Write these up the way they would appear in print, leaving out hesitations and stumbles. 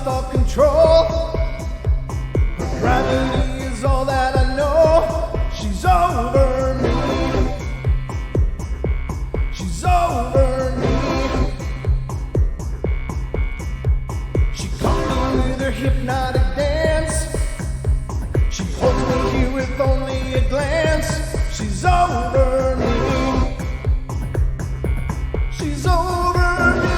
lost all control. Gravity is all that I know. She's over me. She's over me. She caught me with her hypnotic dance. She holds me here with only a glance. She's over me. She's over me.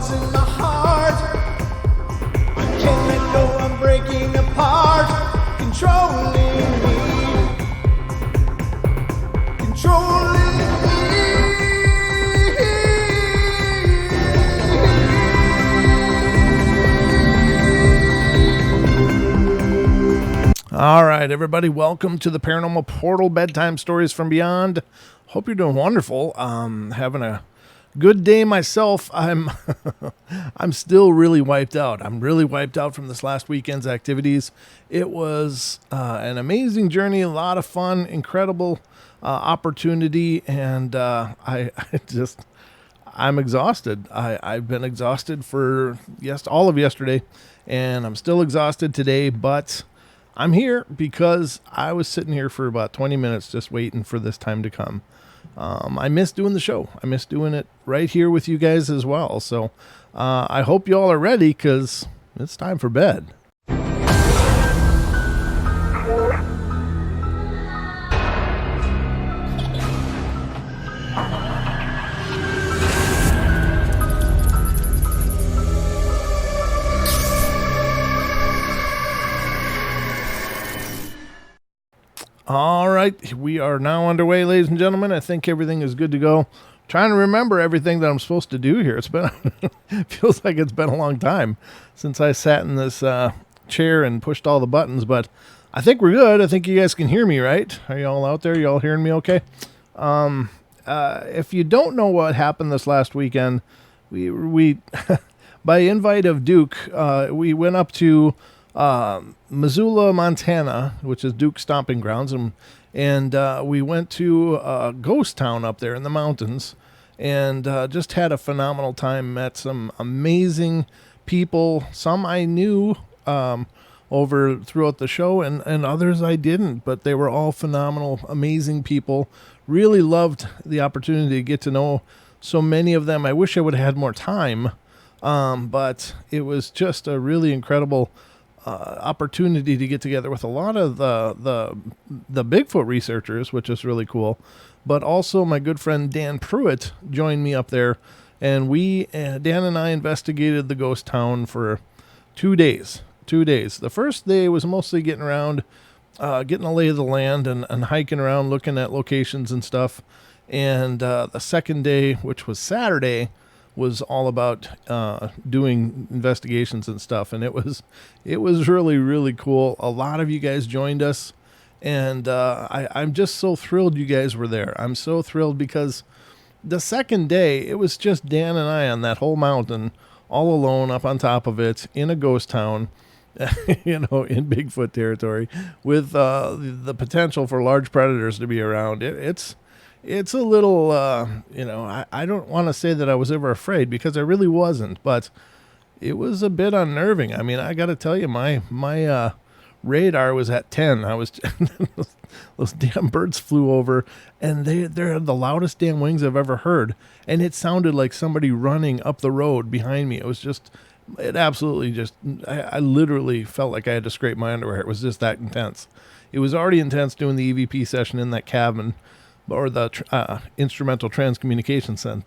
In my heart, I can't let go, I'm breaking apart, controlling me, controlling me. All right, everybody, welcome to the Paranormal Portal Bedtime Stories from Beyond. Hope you're doing wonderful. Having a good day myself. I'm still really wiped out. I'm really wiped out from this last weekend's activities. It was an amazing journey, a lot of fun, incredible opportunity, and I'm exhausted. I've been exhausted for all of yesterday, and I'm still exhausted today, but I'm here because I was sitting here for about 20 minutes just waiting for this time to come. I miss doing the show. I miss doing it right here with you guys as well. So I hope you all are ready because it's time for bed. All right, we are now underway, ladies and gentlemen. I think everything is good to go. Trying to remember everything that I'm supposed to do here. It's been feels like it's been a long time since I sat in this chair and pushed all the buttons, but I think we're good. I think you guys can hear me, right? Are you all out there? You all hearing me okay? If you don't know what happened this last weekend, we by invite of Duke, we went up to Missoula, Montana, which is Duke's stomping grounds, and we went to a ghost town up there in the mountains, and just had a phenomenal time. Met some amazing people. Some I knew over throughout the show, and others I didn't, but they were all phenomenal, amazing people. Really loved the opportunity to get to know so many of them. I wish I would have had more time, but it was just a really incredible opportunity to get together with a lot of the Bigfoot researchers, which is really cool. But also my good friend Dan Pruitt joined me up there, and Dan and I investigated the ghost town for 2 days. 2 days. The first day was mostly getting around, getting a lay of the land and hiking around, looking at locations and stuff. And the second day, which was Saturday, was all about doing investigations and stuff, and it was really, really cool. A lot of you guys joined us, and I'm just so thrilled you guys were there. I'm so thrilled because the second day, it was just Dan and I on that whole mountain, all alone up on top of it, in a ghost town, in Bigfoot territory, with the potential for large predators to be around. It's a little, I don't want to say that I was ever afraid, because I really wasn't, but it was a bit unnerving. I mean, I got to tell you, my radar was at 10. I was those damn birds flew over, and they're the loudest damn wings I've ever heard, and it sounded like somebody running up the road behind me. It absolutely just, I literally felt like I had to scrape my underwear. It was just that intense. It was already intense doing the EVP session in that cabin, or the instrumental transcommunication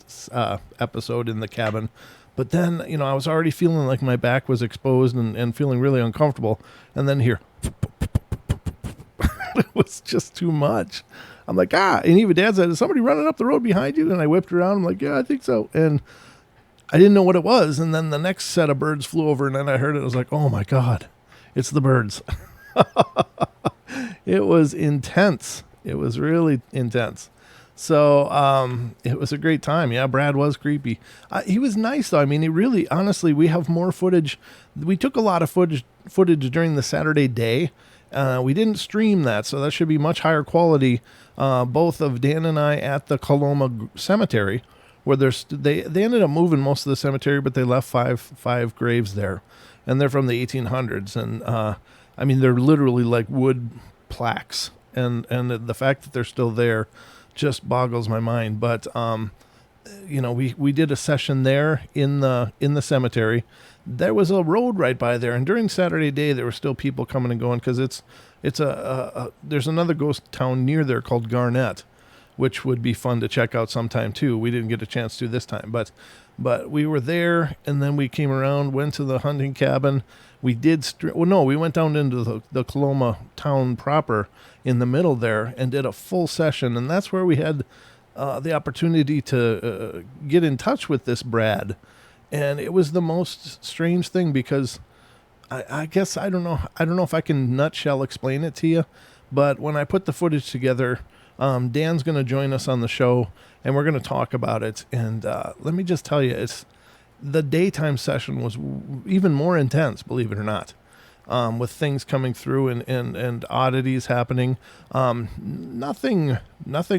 episode in the cabin. But then, I was already feeling like my back was exposed and feeling really uncomfortable. And then here, it was just too much. I'm like, and even Dad said, is somebody running up the road behind you? And I whipped around. I'm like, yeah, I think so. And I didn't know what it was. And then the next set of birds flew over, and then I heard it. I was like, oh my God, it's the birds. It was intense. It was really intense. So it was a great time. Yeah, Brad was creepy. He was nice, though. I mean, honestly, we have more footage. We took a lot of footage during the Saturday day. We didn't stream that, so that should be much higher quality. Both of Dan and I at the Coloma Cemetery, where they ended up moving most of the cemetery, but they left five graves there, and they're from the 1800s. And I mean, they're literally like wood plaques, and the fact that they're still there just boggles my mind. But we did a session there in the cemetery. There was a road right by there, and during Saturday day there were still people coming and going, because there's another ghost town near there called Garnett, which would be fun to check out sometime too. We didn't get a chance to this time, but we were there, and then we came around, went to the hunting cabin. We we went down into the Coloma town proper in the middle there and did a full session, and that's where we had the opportunity to get in touch with this Brad. And it was the most strange thing, because I guess I don't know if I can nutshell explain it to you, but when I put the footage together, Dan's going to join us on the show, and we're going to talk about it. And let me just tell you, the daytime session was even more intense, believe it or not, with things coming through and oddities happening. Nothing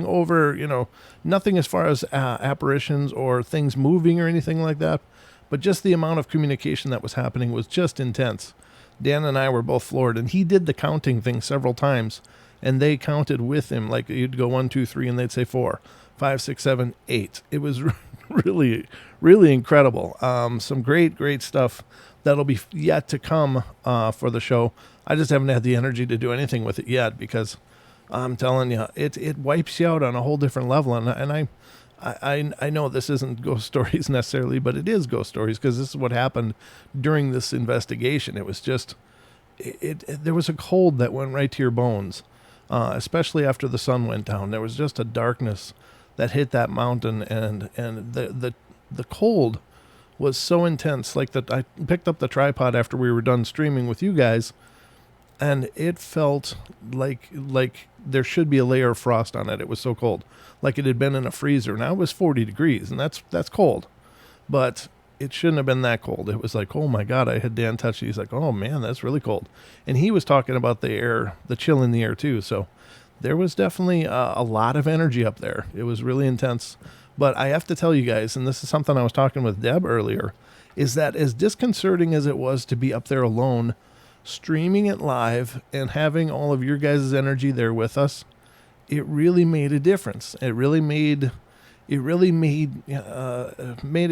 over, nothing as far as apparitions or things moving or anything like that, but just the amount of communication that was happening was just intense. Dan and I were both floored, and he did the counting thing several times, and they counted with him. Like, you'd go 1, 2, 3, and they'd say 4, 5, 6, 7, 8. It was really, really incredible. Some great stuff that'll be yet to come for the show. I just haven't had the energy to do anything with it yet, because I'm telling you, it wipes you out on a whole different level. And I know this isn't ghost stories necessarily, but it is ghost stories, because this is what happened during this investigation. It was just, there was a cold that went right to your bones, especially after the sun went down. There was just a darkness that hit that mountain, and the cold was so intense. Like, that I picked up the tripod after we were done streaming with you guys, and it felt like there should be a layer of frost on it. It was so cold, like it had been in a freezer. Now it was 40 degrees, and that's cold, but it shouldn't have been that cold. It was like, oh my God. I had Dan touch it. He's like, oh man, that's really cold. And he was talking about the chill in the air too. So there was definitely a lot of energy up there. It was really intense. But I have to tell you guys, and this is something I was talking with Deb earlier, is that as disconcerting as it was to be up there alone, streaming it live and having all of your guys' energy there with us, it really made a difference. It really made it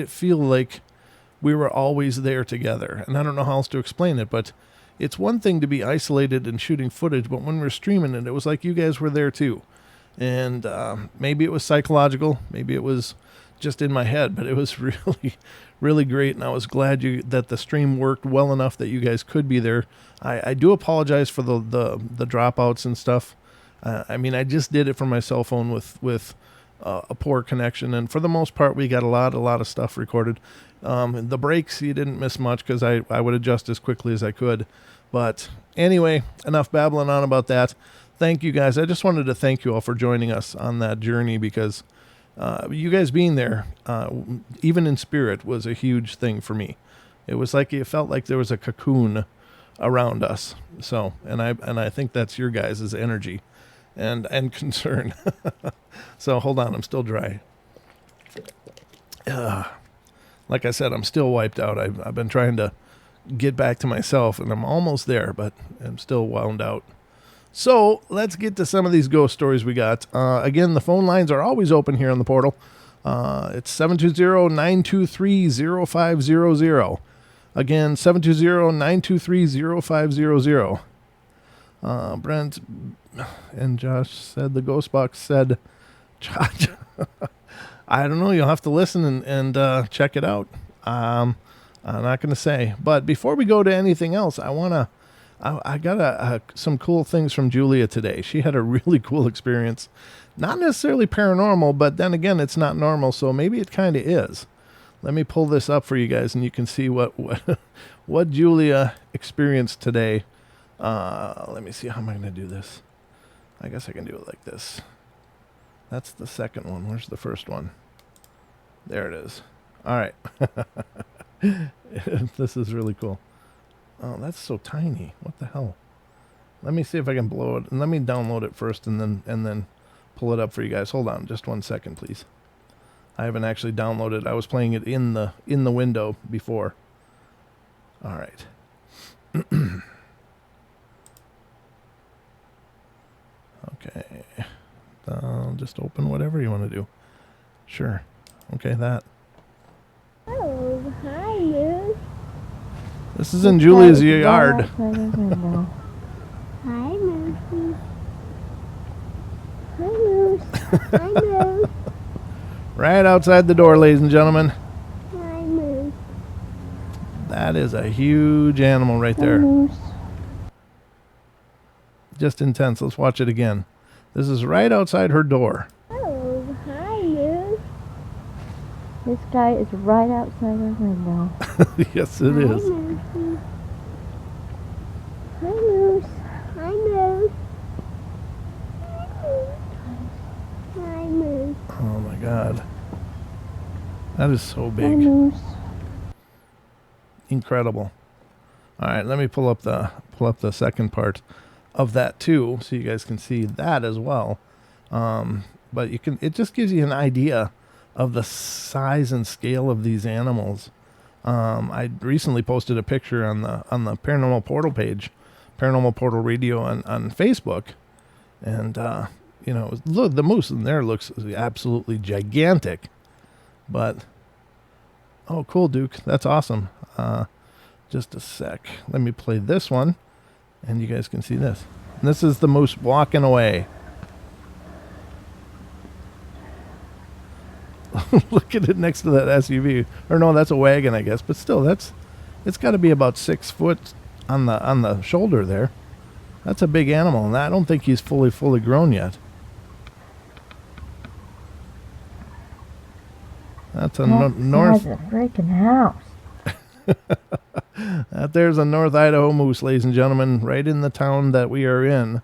feel like we were always there together. And I don't know how else to explain it, but it's one thing to be isolated and shooting footage, but when we're streaming it, it was like you guys were there too. And maybe it was psychological, maybe it was just in my head, but it was really, really great. And I was glad that the stream worked well enough that you guys could be there. I do apologize for the dropouts and stuff. I mean, I just did it from my cell phone with a poor connection, and for the most part, we got a lot of stuff recorded. The breaks, you didn't miss much, because I would adjust as quickly as I could. But anyway, enough babbling on about that. Thank you guys. I just wanted to thank you all for joining us on that journey, because you guys being there, even in spirit, was a huge thing for me. It was like, it felt like there was a cocoon around us. So, and I think that's your guys' energy and concern. So hold on, I'm still dry. like I said, I'm still wiped out. I've been trying to get back to myself, and I'm almost there, but I'm still wound out. So let's get to some of these ghost stories we got. Again, the phone lines are always open here on the portal. It's 720-923-0500. Again, 720-923-0500. Brent and Josh said the ghost box said, Josh, I don't know. You'll have to listen and check it out. I'm not going to say. But before we go to anything else, I got some cool things from Julia today. She had a really cool experience. Not necessarily paranormal, but then again, it's not normal, so maybe it kind of is. Let me pull this up for you guys, and you can see what Julia experienced today. Let me see. How am I going to do this? I guess I can do it like this. That's the second one. Where's the first one? There it is. All right. This is really cool. Oh, that's so tiny. What the hell? Let me see if I can blow it. And let me download it first and then pull it up for you guys. Hold on just 1 second, please. I haven't actually downloaded. I was playing it in the window before. All right. Okay. Just open whatever you want to do. Sure. Okay, that. Oh, hi, Moose. This is in Julia's yard. Hi, Moose. Hi, Moose. Hi, Moose. Right outside the door, ladies and gentlemen. Hi, Moose. That is a huge animal right there. Hi, Moose. Just intense. Let's watch it again. This is right outside her door. Oh, hi, Moose. This guy is right outside our window. Yes, it is. Hi, Moose. Hi, Moose. Hi, Moose. Oh my God. That is so Hi, big. Moose. Incredible. All right, let me pull up the second part of that too, so you guys can see that as well. But it just gives you an idea of the size and scale of these animals. I recently posted a picture on the Paranormal Portal page, Paranormal Portal Radio on Facebook, and look, the moose in there looks absolutely gigantic. But oh, cool, Duke, that's awesome. Just a sec. Let me play this one, and you guys can see this. And this is the moose walking away. Look at it next to that SUV. Or no, that's a wagon, I guess. But still, it's got to be about 6 foot on the shoulder there. That's a big animal, and I don't think he's fully grown yet. That's a north. That's a freaking house. There's a North Idaho moose, ladies and gentlemen, right in the town that we are in,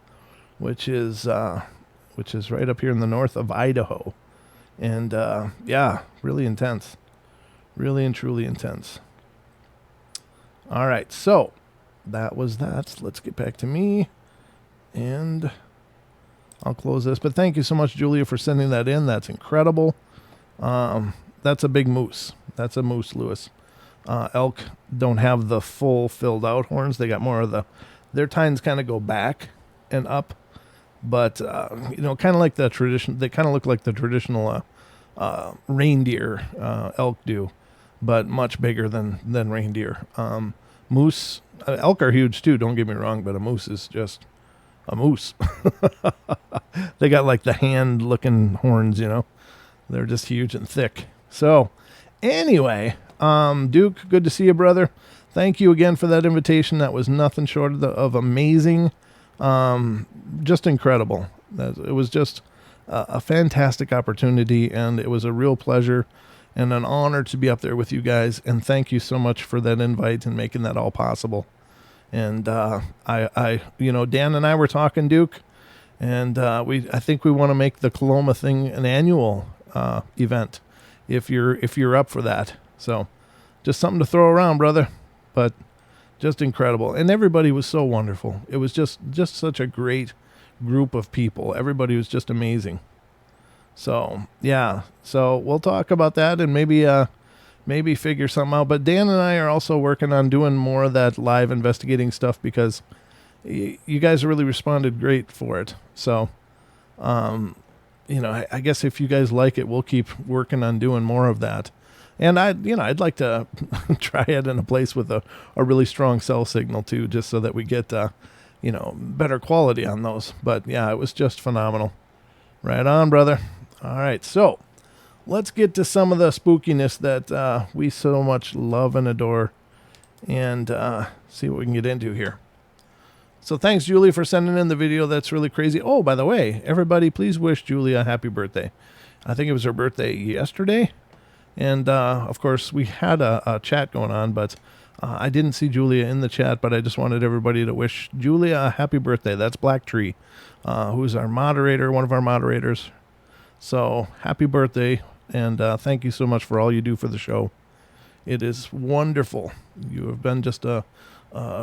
which is right up here in the north of Idaho. And yeah, really intense. Really and truly intense. All right, so that was that. Let's get back to me, and I'll close this. But thank you so much, Julia, for sending that in. That's incredible. That's a big moose. That's a moose, Lewis. Elk don't have the full filled out horns. They got more of their tines kind of go back and up, but kind of like the tradition. They kind of look like the traditional reindeer elk do, but much bigger than reindeer. Moose, elk are huge too. Don't get me wrong, but a moose is just a moose. They got like the hand looking horns, They're just huge and thick. So anyway, Duke, good to see you, brother. Thank you again for that invitation. That was nothing short of amazing. Just incredible. It was just a fantastic opportunity, and it was a real pleasure and an honor to be up there with you guys. And thank you so much for that invite and making that all possible. And Dan and I were talking, Duke, and I think we want to make the Coloma thing an annual event if you're up for that. So just something to throw around, brother. But just incredible. And everybody was so wonderful. It was just such a great group of people. Everybody was just amazing. So, yeah. So we'll talk about that, and maybe maybe figure something out. But Dan and I are also working on doing more of that live investigating stuff because you guys really responded great for it. So, I guess if you guys like it, we'll keep working on doing more of that. And I'd like to try it in a place with a really strong cell signal too, just so that we get, better quality on those. But yeah, it was just phenomenal. Right on, brother. All right. So let's get to some of the spookiness that we so much love and adore and see what we can get into here. So thanks, Julie, for sending in the video. That's really crazy. Oh, by the way, everybody, please wish Julie a happy birthday. I think it was her birthday yesterday. And, of course, we had a chat going on, but I didn't see Julia in the chat, but I just wanted everybody to wish Julia a happy birthday. That's Black Tree, who's our moderator, one of our moderators. So happy birthday, and thank you so much for all you do for the show. It is wonderful. You have been just a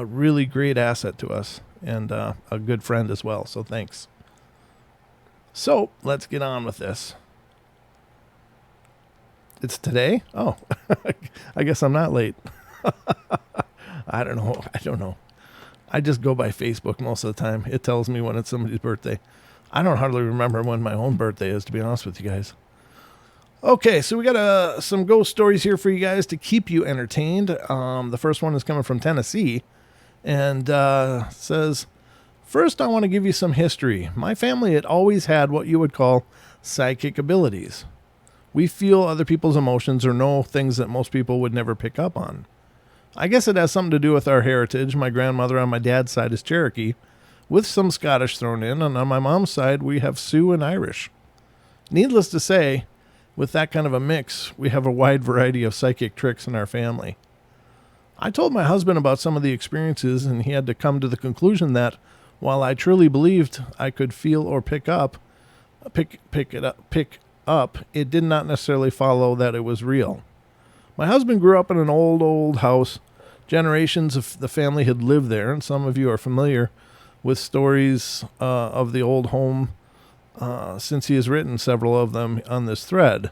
really great asset to us and a good friend as well, so thanks. So let's get on with this. It's today? Oh, I guess I'm not late. I don't know. I just go by Facebook most of the time. It tells me when it's somebody's birthday. I don't hardly remember when my own birthday is, to be honest with you guys. Okay, so we got some ghost stories here for you guys to keep you entertained. The first one is coming from Tennessee and says, first, I want to give you some history. My family had always had what you would call psychic abilities. We feel other people's emotions or know things that most people would never pick up on. I guess it has something to do with our heritage. My grandmother on my dad's side is Cherokee, with some Scottish thrown in, and on my mom's side we have Sioux and Irish. Needless to say, with that kind of a mix, we have a wide variety of psychic tricks in our family. I told my husband about some of the experiences, and he had to come to the conclusion that, while I truly believed I could feel or pick up, it did not necessarily follow that it was real. My husband grew up in an old house. Generations of the family had lived there, and some of you are familiar with stories of the old home since he has written several of them on this thread.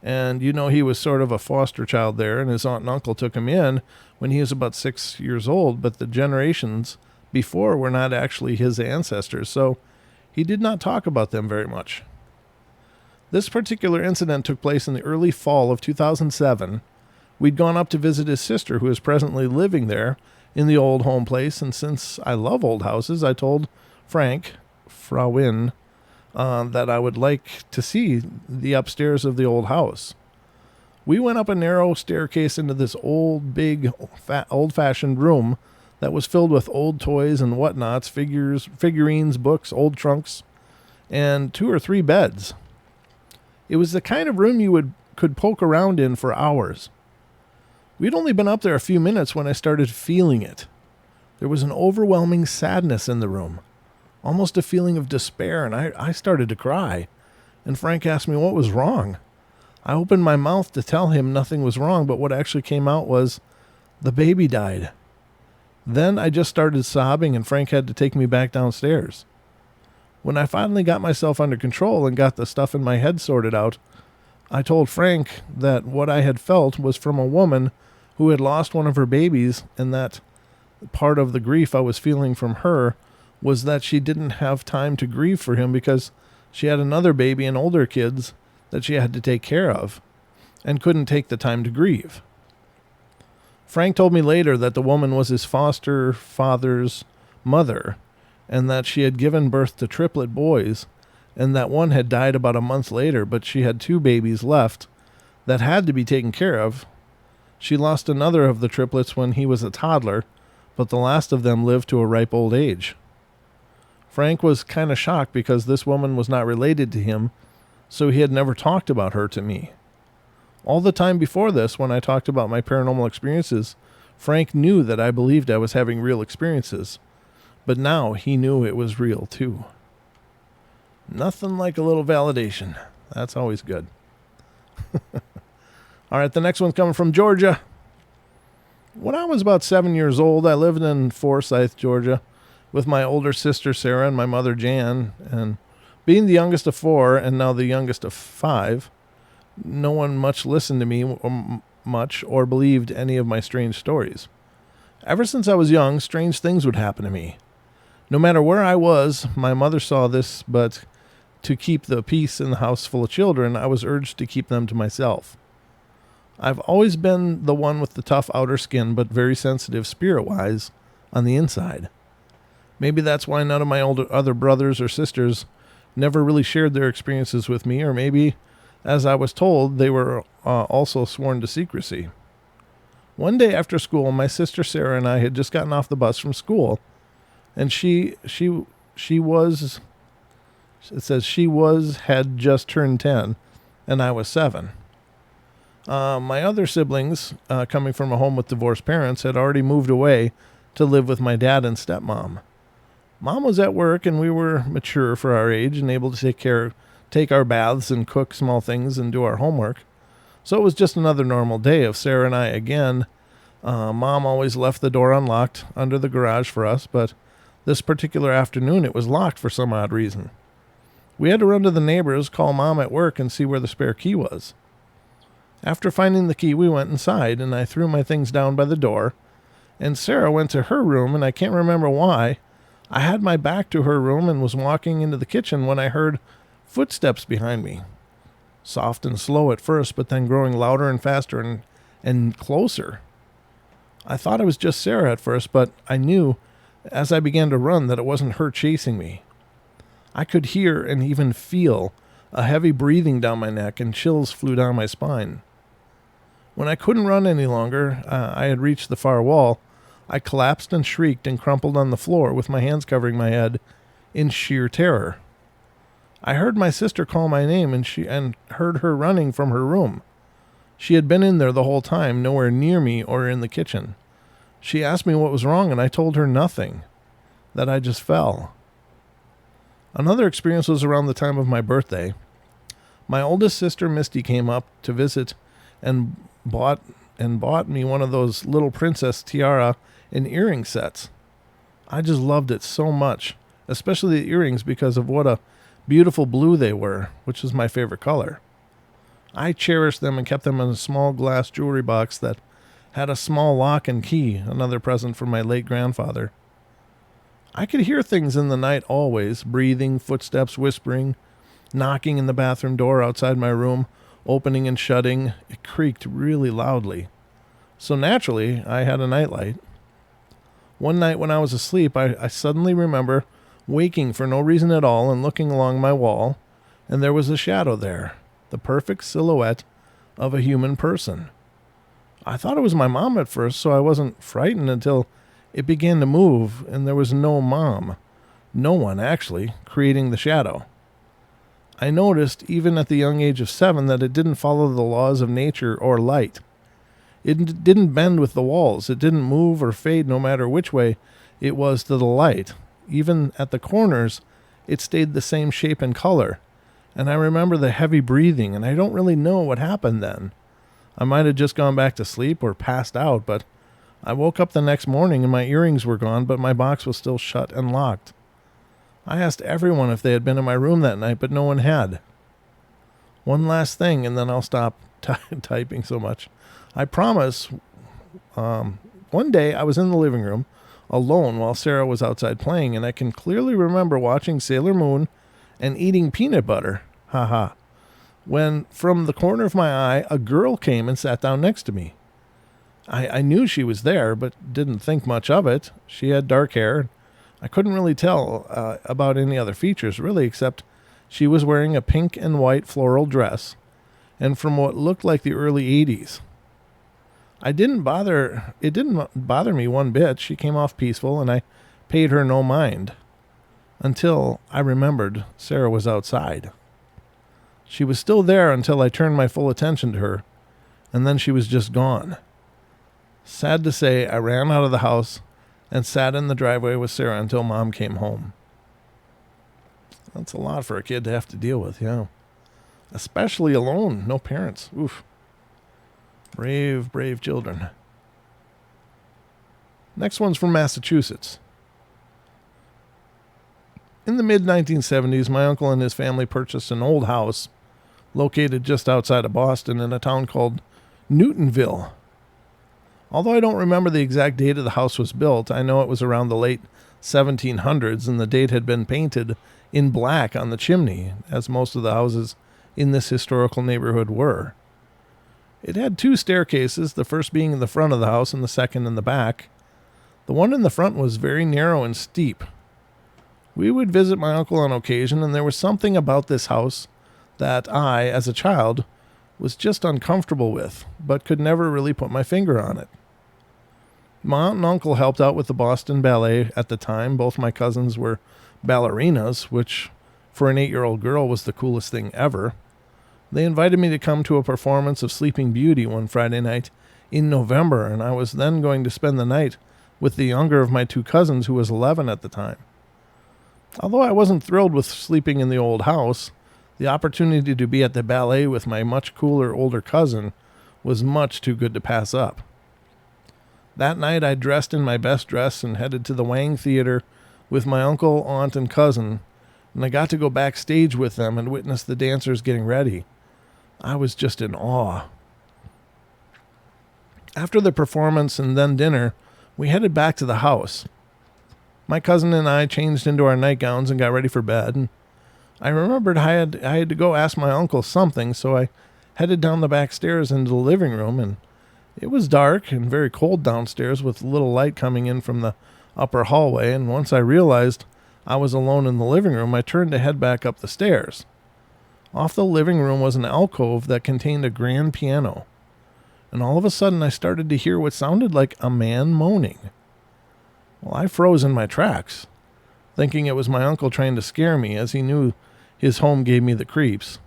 And he was sort of a foster child there, and his aunt and uncle took him in when he was about 6 years old, but the generations before were not actually his ancestors, so he did not talk about them very much. This particular incident took place in the early fall of 2007. We'd gone up to visit his sister, who is presently living there in the old home place, and since I love old houses, I told Frank, Frauin, that I would like to see the upstairs of the old house. We went up a narrow staircase into this old, big, old-fashioned room that was filled with old toys and whatnots, figurines, books, old trunks, and 2 or 3 beds. It was the kind of room you could poke around in for hours. We'd only been up there a few minutes when I started feeling it. There was an overwhelming sadness in the room, almost a feeling of despair, and I started to cry. And Frank asked me what was wrong. I opened my mouth to tell him nothing was wrong, but what actually came out was, the baby died. Then I just started sobbing, and Frank had to take me back downstairs. When I finally got myself under control and got the stuff in my head sorted out, I told Frank that what I had felt was from a woman who had lost one of her babies, and that part of the grief I was feeling from her was that she didn't have time to grieve for him because she had another baby and older kids that she had to take care of and couldn't take the time to grieve. Frank told me later that the woman was his foster father's mother, and that she had given birth to triplet boys, and that one had died about a month later, but she had 2 babies left that had to be taken care of. She lost another of the triplets when he was a toddler, but the last of them lived to a ripe old age. Frank was kind of shocked because this woman was not related to him, so he had never talked about her to me. All the time before this, when I talked about my paranormal experiences, Frank knew that I believed I was having real experiences. But now he knew it was real, too. Nothing like a little validation. That's always good. All right, the next one's coming from Georgia. When I was about 7 years old, I lived in Forsyth, Georgia, with my older sister, Sarah, and my mother, Jan. And being the youngest of 4 and now the youngest of 5, no one much listened to me. much or believed any of my strange stories. Ever since I was young, strange things would happen to me. No matter where I was, my mother saw this, but to keep the peace in the house full of children, I was urged to keep them to myself. I've always been the one with the tough outer skin, but very sensitive spirit-wise on the inside. Maybe that's why none of my other brothers or sisters never really shared their experiences with me, or maybe, as I was told, they were also sworn to secrecy. One day after school, my sister Sarah and I had just gotten off the bus from school, and she had just turned 10, and I was 7. My other siblings, coming from a home with divorced parents, had already moved away to live with my dad and stepmom. Mom was at work, and we were mature for our age and able to take our baths and cook small things and do our homework. So it was just another normal day of Sarah and I again. Mom always left the door unlocked under the garage for us, but this particular afternoon it was locked for some odd reason. We had to run to the neighbors, call Mom at work, and see where the spare key was. After finding the key, we went inside, and I threw my things down by the door, and Sarah went to her room, and I can't remember why. I had my back to her room and was walking into the kitchen when I heard footsteps behind me. Soft and slow at first, but then growing louder and faster and closer. I thought it was just Sarah at first, but I knew as I began to run that it wasn't her chasing me. I could hear and even feel a heavy breathing down my neck, and chills flew down my spine. When I couldn't run any longer, I had reached the far wall. I collapsed and shrieked and crumpled on the floor with my hands covering my head in sheer terror. I heard my sister call my name and heard her running from her room. She had been in there the whole time, nowhere near me or in the kitchen. She asked me what was wrong, and I told her nothing, that I just fell. Another experience was around the time of my birthday. My oldest sister Misty came up to visit and bought me one of those little princess tiara and earring sets. I just loved it so much, especially the earrings because of what a beautiful blue they were, which is my favorite color. I cherished them and kept them in a small glass jewelry box that had a small lock and key, another present from my late grandfather. I could hear things in the night always, breathing, footsteps, whispering, knocking in the bathroom door outside my room, opening and shutting. It creaked really loudly. So naturally, I had a nightlight. One night when I was asleep, I suddenly remember waking for no reason at all and looking along my wall, and there was a shadow there, the perfect silhouette of a human person. I thought it was my mom at first, so I wasn't frightened until it began to move, and there was no mom. No one, actually, creating the shadow. I noticed, even at the young age of 7, that it didn't follow the laws of nature or light. It didn't bend with the walls. It didn't move or fade no matter which way it was to the light. Even at the corners, it stayed the same shape and color. And I remember the heavy breathing, and I don't really know what happened then. I might have just gone back to sleep or passed out, but I woke up the next morning and my earrings were gone, but my box was still shut and locked. I asked everyone if they had been in my room that night, but no one had. One last thing, and then I'll stop typing so much. I promise. One day I was in the living room alone while Sarah was outside playing, and I can clearly remember watching Sailor Moon and eating peanut butter. Haha. When from the corner of my eye, a girl came and sat down next to me. I knew she was there, but didn't think much of it. She had dark hair. I couldn't really tell about any other features, really, except she was wearing a pink and white floral dress, and from what looked like the early 80s. It didn't bother me one bit. She came off peaceful, and I paid her no mind. Until I remembered Sarah was outside. She was still there until I turned my full attention to her, and then she was just gone. Sad to say, I ran out of the house and sat in the driveway with Sarah until Mom came home. That's a lot for a kid to have to deal with, yeah. Especially alone, no parents. Oof. Brave, brave children. Next one's from Massachusetts. In the mid-1970s, my uncle and his family purchased an old house located just outside of Boston in a town called Newtonville. Although I don't remember the exact date of the house was built, I know it was around the late 1700s, and the date had been painted in black on the chimney, as most of the houses in this historical neighborhood were. It had 2 staircases, the first being in the front of the house and the second in the back. The one in the front was very narrow and steep. We would visit my uncle on occasion, and there was something about this house that I, as a child, was just uncomfortable with, but could never really put my finger on it. My aunt and uncle helped out with the Boston Ballet at the time. Both my cousins were ballerinas, which for an 8-year-old girl was the coolest thing ever. They invited me to come to a performance of Sleeping Beauty one Friday night in November, and I was then going to spend the night with the younger of my 2 cousins, who was 11 at the time. Although I wasn't thrilled with sleeping in the old house, the opportunity to be at the ballet with my much cooler older cousin was much too good to pass up. That night I dressed in my best dress and headed to the Wang Theater with my uncle, aunt, and cousin, and I got to go backstage with them and witness the dancers getting ready. I was just in awe. After the performance and then dinner, we headed back to the house. My cousin and I changed into our nightgowns and got ready for bed, and I remembered I had to go ask my uncle something, so I headed down the back stairs into the living room, and it was dark and very cold downstairs with little light coming in from the upper hallway, and once I realized I was alone in the living room, I turned to head back up the stairs. Off the living room was an alcove that contained a grand piano, and all of a sudden I started to hear what sounded like a man moaning. Well, I froze in my tracks, thinking it was my uncle trying to scare me, as he knew his home gave me the creeps.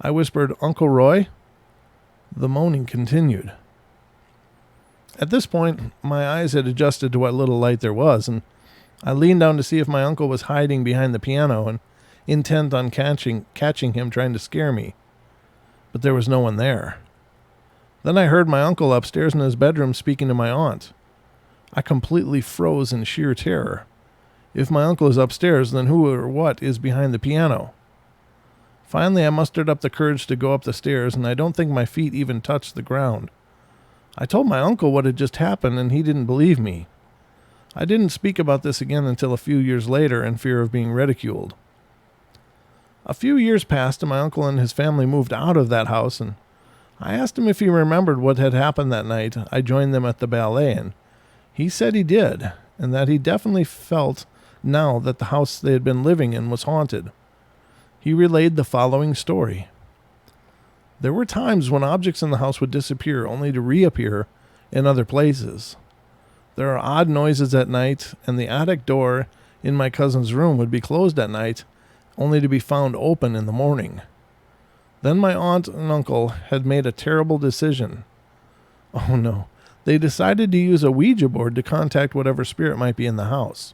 I whispered, "Uncle Roy?" The moaning continued. At this point, my eyes had adjusted to what little light there was, and I leaned down to see if my uncle was hiding behind the piano and intent on catching him trying to scare me. But there was no one there. Then I heard my uncle upstairs in his bedroom speaking to my aunt. I completely froze in sheer terror. If my uncle is upstairs, then who or what is behind the piano? Finally, I mustered up the courage to go up the stairs, and I don't think my feet even touched the ground. I told my uncle what had just happened, and he didn't believe me. I didn't speak about this again until a few years later, in fear of being ridiculed. A few years passed, and my uncle and his family moved out of that house, and I asked him if he remembered what had happened that night I joined them at the ballet, and he said he did, and that he definitely felt now that the house they had been living in was haunted. He relayed the following story. There were times when objects in the house would disappear only to reappear in other places. There are odd noises at night, and the attic door in my cousin's room would be closed at night only to be found open in the morning. Then my aunt and uncle had made a terrible decision. Oh no, they decided to use a Ouija board to contact whatever spirit might be in the house.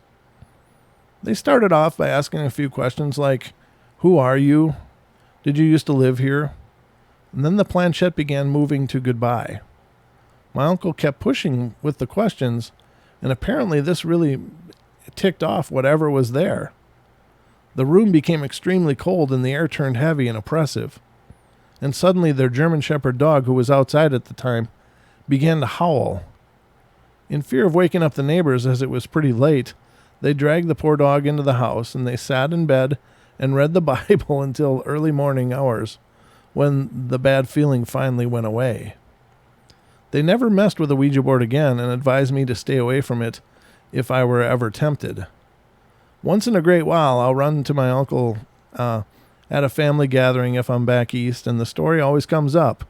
They started off by asking a few questions like, "Who are you? Did you used to live here?" And then the planchette began moving to goodbye. My uncle kept pushing with the questions, and apparently this really ticked off whatever was there. The room became extremely cold, and the air turned heavy and oppressive. And suddenly their German Shepherd dog, who was outside at the time, began to howl. In fear of waking up the neighbors, as it was pretty late, they dragged the poor dog into the house, and they sat in bed and read the Bible until early morning hours, when the bad feeling finally went away. They never messed with a Ouija board again and advised me to stay away from it if I were ever tempted. Once in a great while, I'll run to my uncle at a family gathering if I'm back east, and the story always comes up.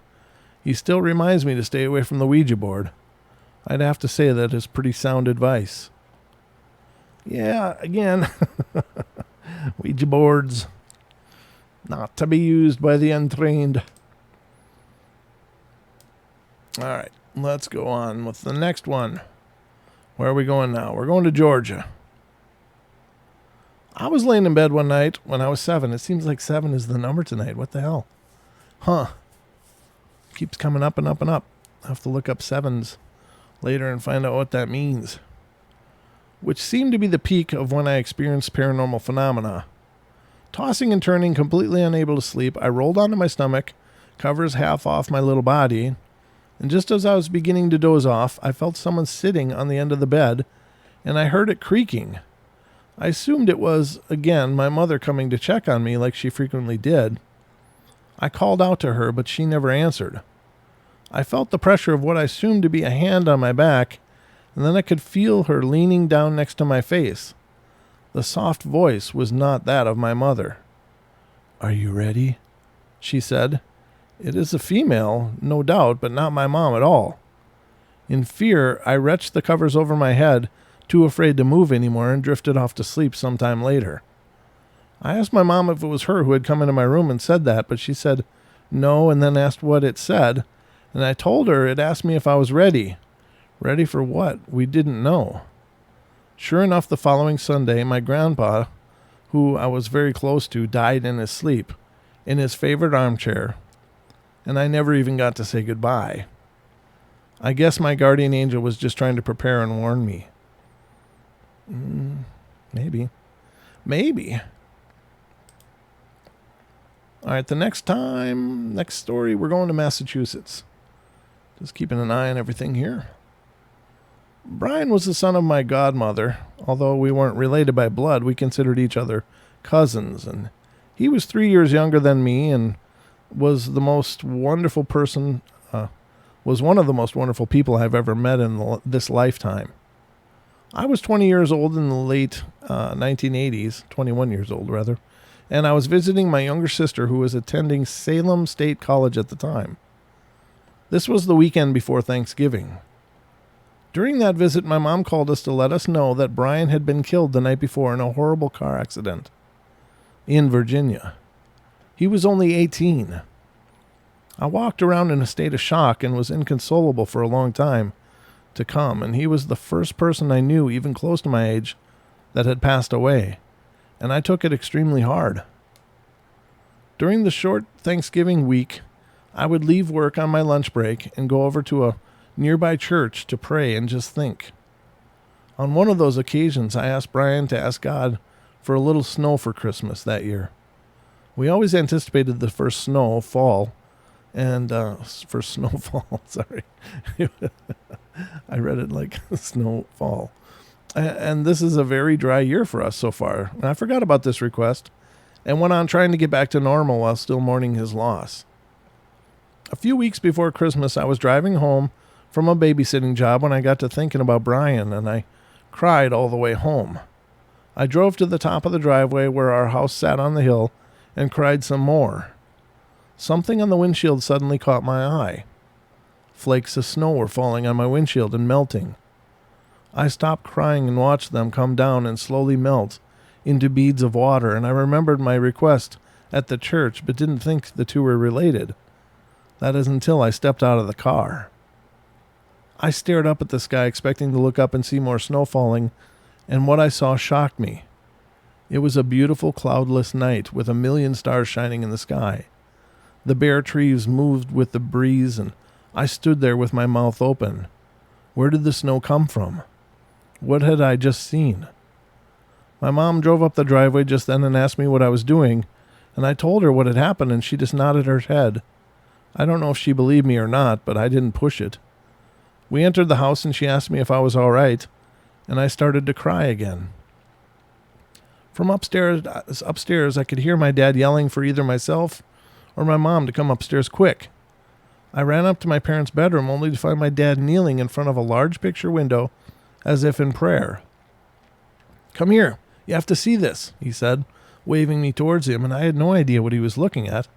He still reminds me to stay away from the Ouija board. I'd have to say that is pretty sound advice. Yeah, again, Ouija boards, not to be used by the untrained. All right, let's go on with the next one. Where are we going now? We're going to Georgia. I was laying in bed one night when I was 7. It seems like 7 is the number tonight. What the hell? Huh. Keeps coming up and up and up. I'll have to look up 7s later and find out what that means. Which seemed to be the peak of when I experienced paranormal phenomena. Tossing and turning, completely unable to sleep, I rolled onto my stomach, covers half off my little body, And just as I was beginning to doze off, I felt someone sitting on the end of the bed, and I heard it creaking. I assumed it was, again, my mother coming to check on me like she frequently did. I called out to her, but she never answered. I felt the pressure of what I assumed to be a hand on my back, and then I could feel her leaning down next to my face. The soft voice was not that of my mother. "Are you ready?" she said. It is a female, no doubt, but not my mom at all. In fear, I wrenched the covers over my head, too afraid to move anymore, and drifted off to sleep sometime later. I asked my mom if it was her who had come into my room and said that, but she said no, and then asked what it said, and I told her it asked me if I was ready. Ready for what? We didn't know. Sure enough, the following Sunday, my grandpa, who I was very close to, died in his sleep, in his favorite armchair, and I never even got to say goodbye. I guess my guardian angel was just trying to prepare and warn me. Maybe. All right, the next story, we're going to Massachusetts. Just keeping an eye on everything here. Brian was the son of my godmother. Although we weren't related by blood, we considered each other cousins, and he was 3 years younger than me and was one of the most wonderful people I've ever met in this lifetime. I was 20 years old in the late 1980s, 21 years old rather, and I was visiting my younger sister who was attending Salem State College at the time. This was the weekend before Thanksgiving. During that visit, my mom called us to let us know that Brian had been killed the night before in a horrible car accident in Virginia. He was only 18. I walked around in a state of shock and was inconsolable for a long time to come, and he was the first person I knew, even close to my age, that had passed away, and I took it extremely hard. During the short Thanksgiving week, I would leave work on my lunch break and go over to a nearby church to pray and just think. On one of those occasions, I asked Brian to ask God for a little snow for Christmas that year. We always anticipated the first snowfall, and first snowfall, sorry. I read it like snowfall. And this is a very dry year for us so far. And I forgot about this request and went on trying to get back to normal while still mourning his loss. A few weeks before Christmas, I was driving home from a babysitting job when I got to thinking about Brian, and I cried all the way home. I drove to the top of the driveway where our house sat on the hill and cried some more. Something on the windshield suddenly caught my eye. Flakes of snow were falling on my windshield and melting. I stopped crying and watched them come down and slowly melt into beads of water, and I remembered my request at the church but didn't think the two were related. That is until I stepped out of the car. I stared up at the sky, expecting to look up and see more snow falling, and what I saw shocked me. It was a beautiful cloudless night with 1,000,000 stars shining in the sky. The bare trees moved with the breeze, and I stood there with my mouth open. Where did the snow come from? What had I just seen? My mom drove up the driveway just then and asked me what I was doing, and I told her what had happened, and she just nodded her head. I don't know if she believed me or not, but I didn't push it. We entered the house, and she asked me if I was all right, and I started to cry again. From upstairs, I could hear my dad yelling for either myself or my mom to come upstairs quick. I ran up to my parents' bedroom only to find my dad kneeling in front of a large picture window as if in prayer. "Come here, you have to see this," he said, waving me towards him, and I had no idea what he was looking at,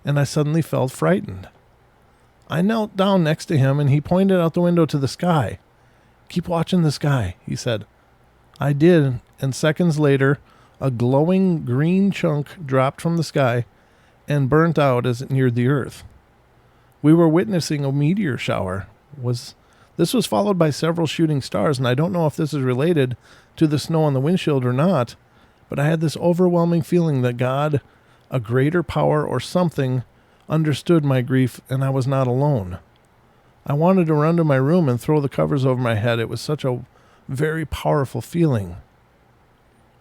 and I suddenly felt frightened. I knelt down next to him, and he pointed out the window to the sky. "Keep watching the sky," he said. I did, and seconds later, a glowing green chunk dropped from the sky and burnt out as it neared the earth. We were witnessing a meteor shower. This was followed by several shooting stars, and I don't know if this is related to the snow on the windshield or not, but I had this overwhelming feeling that God, a greater power or something, understood my grief, and I was not alone. I wanted to run to my room and throw the covers over my head. It was such a very powerful feeling.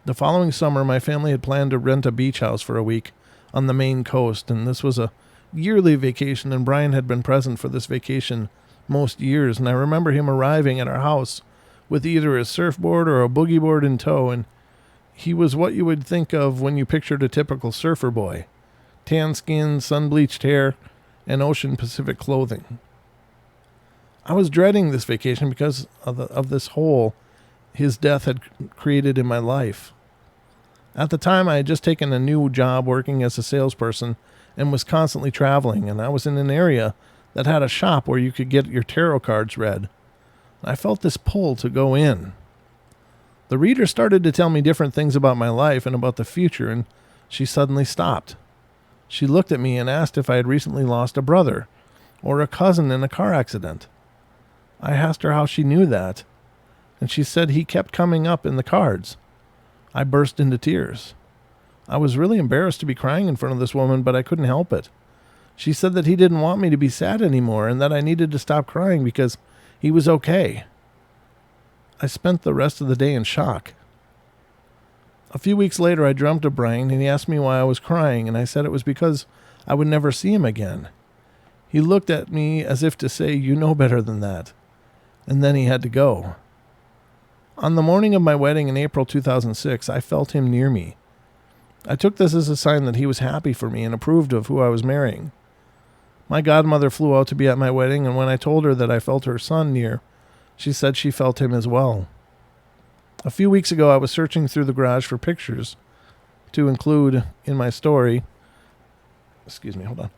The following summer, my family had planned to rent a beach house for a week on the Maine coast, and this was a yearly vacation, and Brian had been present for this vacation most years, and I remember him arriving at our house with either a surfboard or a boogie board in tow, and he was what you would think of when you pictured a typical surfer boy. Tan skin, sun-bleached hair, and Ocean Pacific clothing. I was dreading this vacation because of this hole his death had created in my life. At the time, I had just taken a new job working as a salesperson and was constantly traveling, and I was in an area that had a shop where you could get your tarot cards read. I felt this pull to go in. The reader started to tell me different things about my life and about the future, and she suddenly stopped. She looked at me and asked if I had recently lost a brother or a cousin in a car accident. I asked her how she knew that, and she said he kept coming up in the cards. I burst into tears. I was really embarrassed to be crying in front of this woman, but I couldn't help it. She said that he didn't want me to be sad anymore and that I needed to stop crying because he was okay. I spent the rest of the day in shock. A few weeks later, I dreamt of Brian, and he asked me why I was crying, and I said it was because I would never see him again. He looked at me as if to say, "You know better than that." And then he had to go. On the morning of my wedding in April 2006, I felt him near me. I took this as a sign that he was happy for me and approved of who I was marrying. My godmother flew out to be at my wedding, and when I told her that I felt her son near, she said she felt him as well. A few weeks ago, I was searching through the garage for pictures to include in my story. Excuse me, hold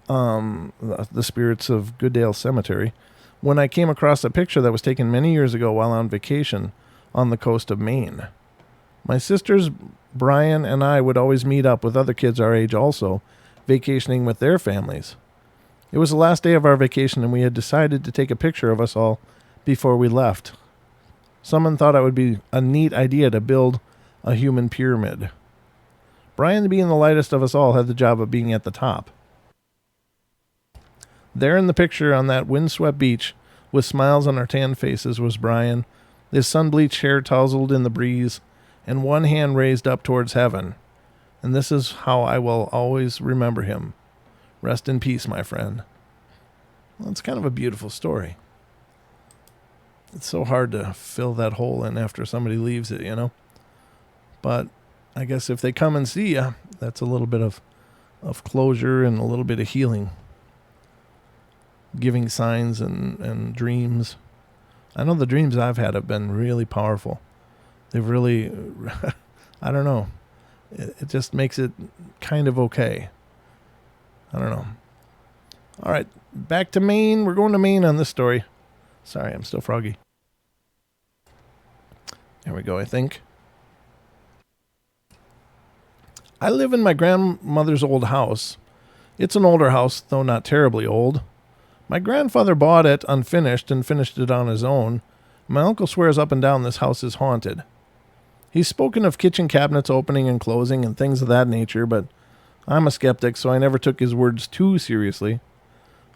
on. The spirits of Goodale Cemetery, when I came across a picture that was taken many years ago while on vacation on the coast of Maine. My sisters, Brian, and I would always meet up with other kids our age also, vacationing with their families. It was the last day of our vacation, and we had decided to take a picture of us all before we left. Someone thought it would be a neat idea to build a human pyramid. Brian, being the lightest of us all, had the job of being at the top. There in the picture on that windswept beach, with smiles on our tan faces, was Brian, his sun-bleached hair tousled in the breeze, and one hand raised up towards heaven. And this is how I will always remember him. Rest in peace, my friend. Well, it's kind of a beautiful story. It's so hard to fill that hole in after somebody leaves it, you know? But I guess if they come and see you, that's a little bit of closure and a little bit of healing. Giving signs and dreams. I know the dreams I've had have been really powerful. They've really, I don't know. It just makes it kind of okay. I don't know. All right, back to Maine. We're going to Maine on this story. Sorry, I'm still froggy. There we go, I think. I live in my grandmother's old house. It's an older house, though not terribly old. My grandfather bought it unfinished and finished it on his own. My uncle swears up and down this house is haunted. He's spoken of kitchen cabinets opening and closing and things of that nature, but I'm a skeptic, so I never took his words too seriously.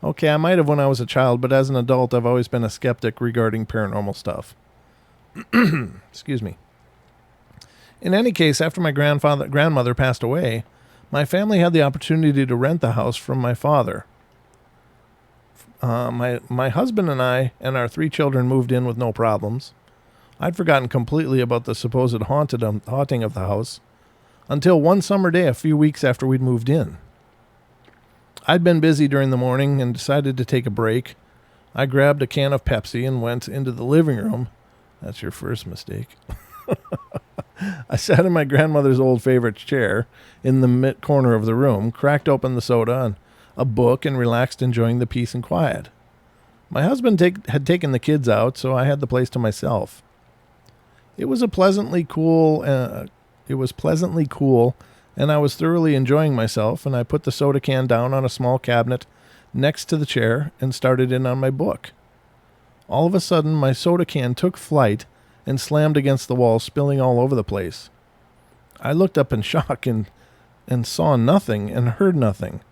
Okay, I might have when I was a child, but as an adult, I've always been a skeptic regarding paranormal stuff. Excuse me. In any case, after my grandmother passed away, my family had the opportunity to rent the house from my father. My husband and I and our 3 children moved in with no problems. I'd forgotten completely about the supposed haunting of the house until one summer day a few weeks after we'd moved in. I'd been busy during the morning and decided to take a break. I grabbed a can of Pepsi and went into the living room. That's your first mistake. I sat in my grandmother's old favorite chair in the mid corner of the room, cracked open the soda and a book, and relaxed, enjoying the peace and quiet. My husband had taken the kids out, so I had the place to myself. It was pleasantly cool, and I was thoroughly enjoying myself, and I put the soda can down on a small cabinet next to the chair and started in on my book. All of a sudden, my soda can took flight and slammed against the wall, spilling all over the place. I looked up in shock and saw nothing and heard nothing.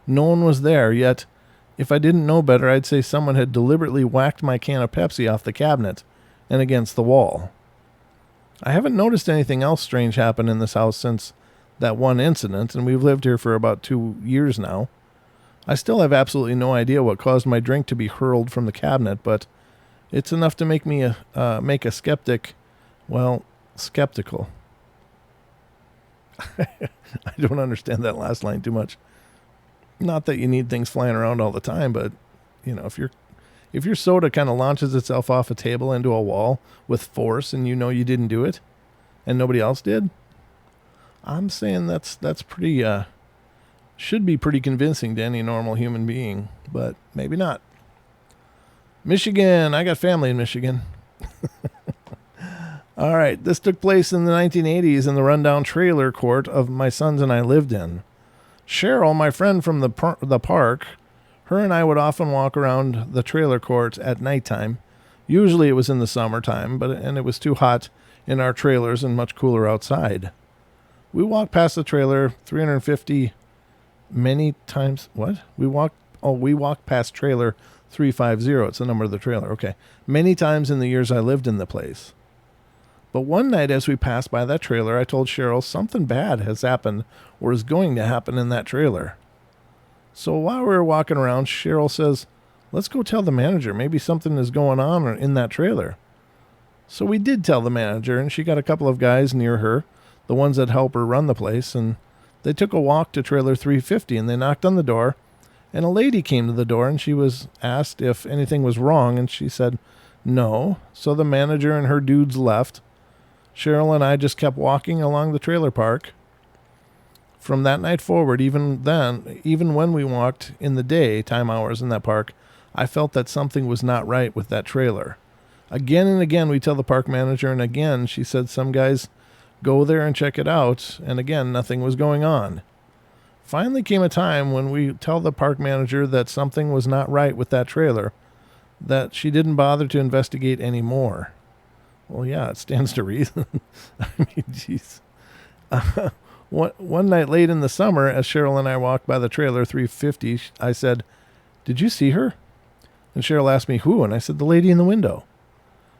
No one was there, yet if I didn't know better, I'd say someone had deliberately whacked my can of Pepsi off the cabinet and against the wall. I haven't noticed anything else strange happen in this house since that one incident, and we've lived here for about 2 years now. I still have absolutely no idea what caused my drink to be hurled from the cabinet, but it's enough to make me make a skeptic, well, skeptical. I don't understand that last line too much. Not that you need things flying around all the time, but if your soda kind of launches itself off a table into a wall with force, and you didn't do it, and nobody else did, I'm saying that's pretty should be pretty convincing to any normal human being, but maybe not. Michigan, I got family in Michigan. All right, this took place in the 1980s in the rundown trailer court of my sons and I lived in. Cheryl, my friend from the park, her and I would often walk around the trailer court at nighttime. Usually it was in the summertime, and it was too hot in our trailers and much cooler outside. We walked past the trailer 350 many times. What? We walked past trailer 350. It's the number of the trailer. Okay. Many times in the years I lived in the place. But one night as we passed by that trailer, I told Cheryl something bad has happened or is going to happen in that trailer. So while we were walking around, Cheryl says, let's go tell the manager. Maybe something is going on in that trailer. So we did tell the manager, and she got a couple of guys near her, the ones that help her run the place, and they took a walk to trailer 350, and they knocked on the door, and a lady came to the door, and she was asked if anything was wrong, and she said no. So the manager and her dudes left. Cheryl and I just kept walking along the trailer park. From that night forward, even when we walked in the daytime hours in that park, I felt that something was not right with that trailer. Again and again, we tell the park manager, and again, she said some guys go there and check it out, and again, nothing was going on. Finally came a time when we tell the park manager that something was not right with that trailer, that she didn't bother to investigate anymore. Well, yeah, it stands to reason. I mean, jeez. One night late in the summer, as Cheryl and I walked by the trailer 350, I said, did you see her? And Cheryl asked me, who? And I said, the lady in the window.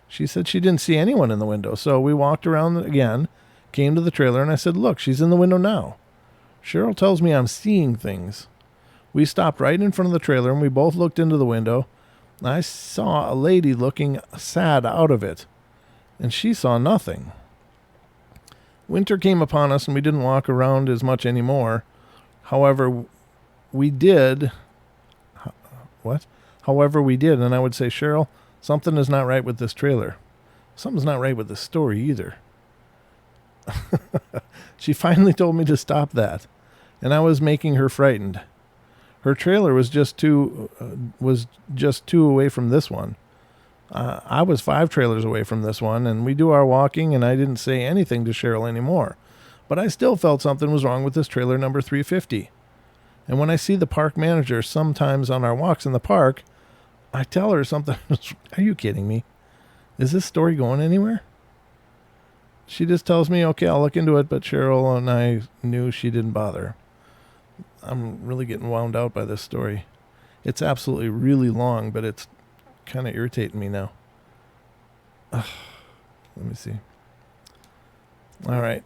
She said she didn't see anyone in the window. So we walked around again, came to the trailer, and I said, look, she's in the window now. Cheryl tells me I'm seeing things. We stopped right in front of the trailer, and we both looked into the window. I saw a lady looking sad out of it, and she saw nothing. Winter came upon us, and we didn't walk around as much anymore. However, we did, and I would say, Cheryl, something is not right with this trailer. Something's not right with this story either. She finally told me to stop that, and I was making her frightened. Her trailer was just two away from this one. I was 5 trailers away from this one, and we do our walking, and I didn't say anything to Cheryl anymore. But I still felt something was wrong with this trailer number 350. And when I see the park manager sometimes on our walks in the park, I tell her something. Are you kidding me? Is this story going anywhere? She just tells me, okay, I'll look into it, but Cheryl and I knew she didn't bother. I'm really getting wound out by this story. It's absolutely really long, but it's kind of irritating me now. Let me see. All right.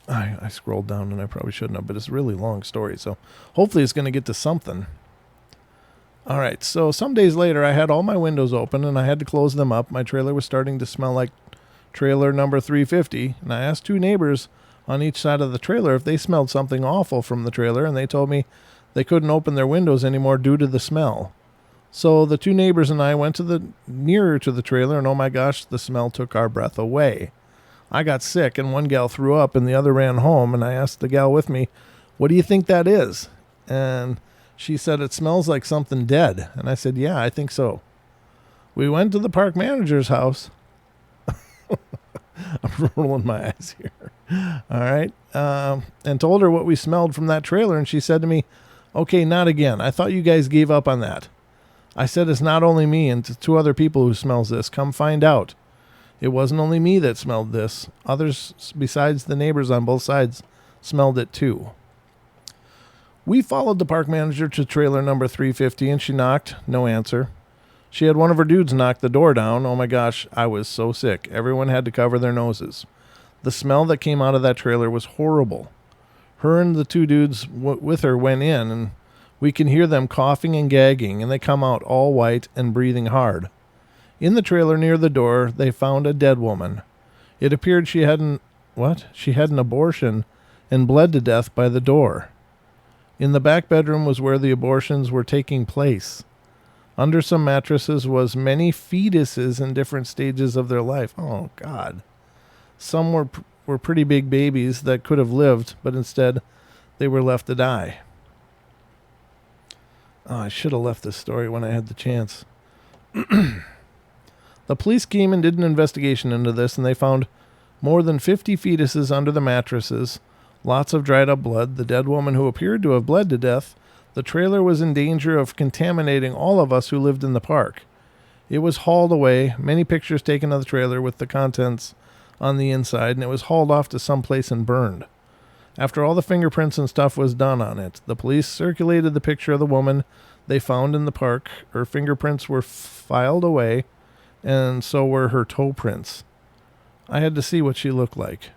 I scrolled down and I probably shouldn't have, but it's a really long story, so hopefully it's going to get to something. All right, so some days later, I had all my windows open and I had to close them up. My trailer was starting to smell like trailer number 350, and I asked 2 neighbors on each side of the trailer if they smelled something awful from the trailer, and they told me they couldn't open their windows anymore due to the smell. So the 2 neighbors and I went nearer to the trailer, and oh my gosh, the smell took our breath away. I got sick, and one gal threw up, and the other ran home, and I asked the gal with me, what do you think that is? And she said, it smells like something dead. And I said, yeah, I think so. We went to the park manager's house. I'm rolling my eyes here. All right. And told her what we smelled from that trailer. And she said to me, okay, not again. I thought you guys gave up on that. I said, it's not only me and 2 other people who smells this. Come find out. It wasn't only me that smelled this. Others besides the neighbors on both sides smelled it too. We followed the park manager to trailer number 350, and she knocked. No answer. She had one of her dudes knock the door down. Oh my gosh, I was so sick. Everyone had to cover their noses. The smell that came out of that trailer was horrible. Her and the two dudes with her went in, and we can hear them coughing and gagging, and they come out all white and breathing hard. In the trailer near the door, they found a dead woman. It appeared she had an abortion and bled to death by the door. In the back bedroom was where the abortions were taking place. Under some mattresses was many fetuses in different stages of their life. Oh, God. Some were pretty big babies that could have lived, but instead they were left to die. Oh, I should have left this story when I had the chance. The police came and did an investigation into this, and they found more than 50 fetuses under the mattresses, lots of dried up blood, the dead woman who appeared to have bled to death. The trailer was in danger of contaminating all of us who lived in the park. It was hauled away, many pictures taken of the trailer with the contents on the inside, and it was hauled off to some place and burned. After all the fingerprints and stuff was done on it, the police circulated the picture of the woman they found in the park. Her fingerprints were filed away, and so were her toe prints. I had to see what she looked like.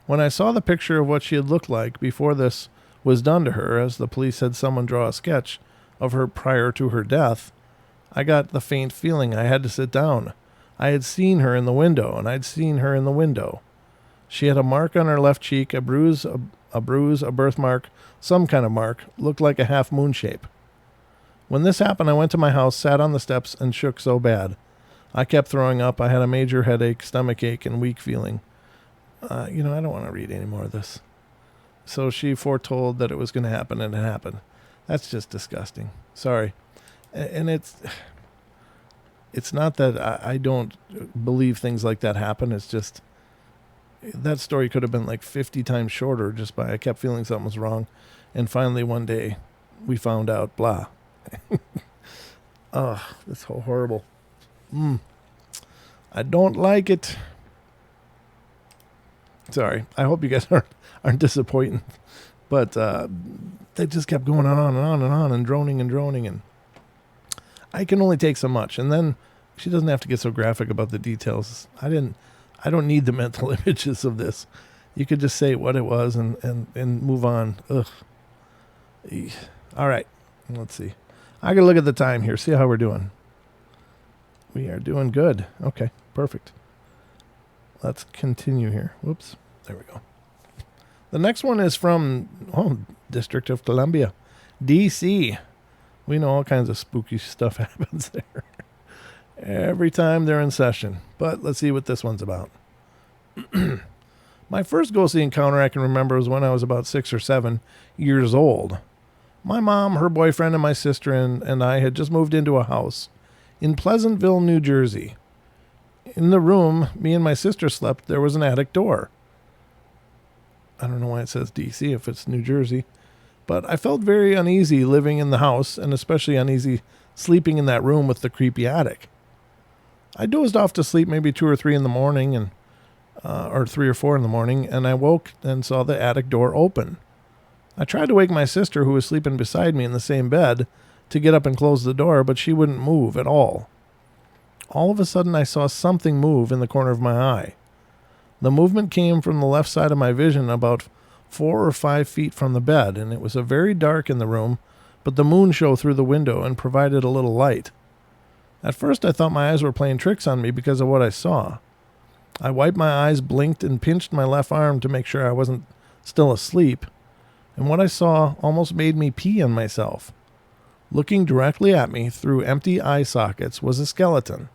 When I saw the picture of what she had looked like before this was done to her, as the police had someone draw a sketch of her prior to her death, I got the faint feeling I had to sit down. I had seen her in the window, and I'd seen her in the window. She had a mark on her left cheek, a bruise, a birthmark, some kind of mark, looked like a half moon shape. When this happened, I went to my house, sat on the steps, and shook so bad. I kept throwing up. I had a major headache, stomach ache, and weak feeling. I don't want to read any more of this. So she foretold that it was going to happen, and it happened. That's just disgusting. Sorry. And it's not that I don't believe things like that happen. It's just that story could have been like 50 times shorter just by I kept feeling something was wrong. And finally one day we found out, blah. Oh, that's so horrible. I don't like it. Sorry. I hope you guys aren't disappointed. But they just kept going on and on and on and droning. And I can only take so much. And then she doesn't have to get so graphic about the details. I don't need the mental images of this. You could just say what it was and move on. Ugh. All right. Let's see. I got to look at the time here. See how we're doing. We are doing good. Okay. Perfect. Let's continue here. Whoops. There we go. The next one is from District of Columbia, D.C. We know all kinds of spooky stuff happens there every time they're in session. But let's see what this one's about. My first ghostly encounter I can remember was when I was about 6 or 7 years old. My mom, her boyfriend, and my sister and I had just moved into a house in Pleasantville, New Jersey. In the room me and my sister slept, there was an attic door. I don't know why it says D.C. if it's New Jersey. But I felt very uneasy living in the house, and especially uneasy sleeping in that room with the creepy attic. I dozed off to sleep maybe 2 or 3 in the morning, or 3 or 4 in the morning, and I woke and saw the attic door open. I tried to wake my sister, who was sleeping beside me in the same bed, to get up and close the door, but she wouldn't move at all. All of a sudden, I saw something move in the corner of my eye. The movement came from the left side of my vision, about 4 or 5 feet from the bed, and it was very dark in the room, but the moon showed through the window and provided a little light. At first, I thought my eyes were playing tricks on me because of what I saw. I wiped my eyes, blinked, and pinched my left arm to make sure I wasn't still asleep, and what I saw almost made me pee on myself. Looking directly at me through empty eye sockets was a skeleton.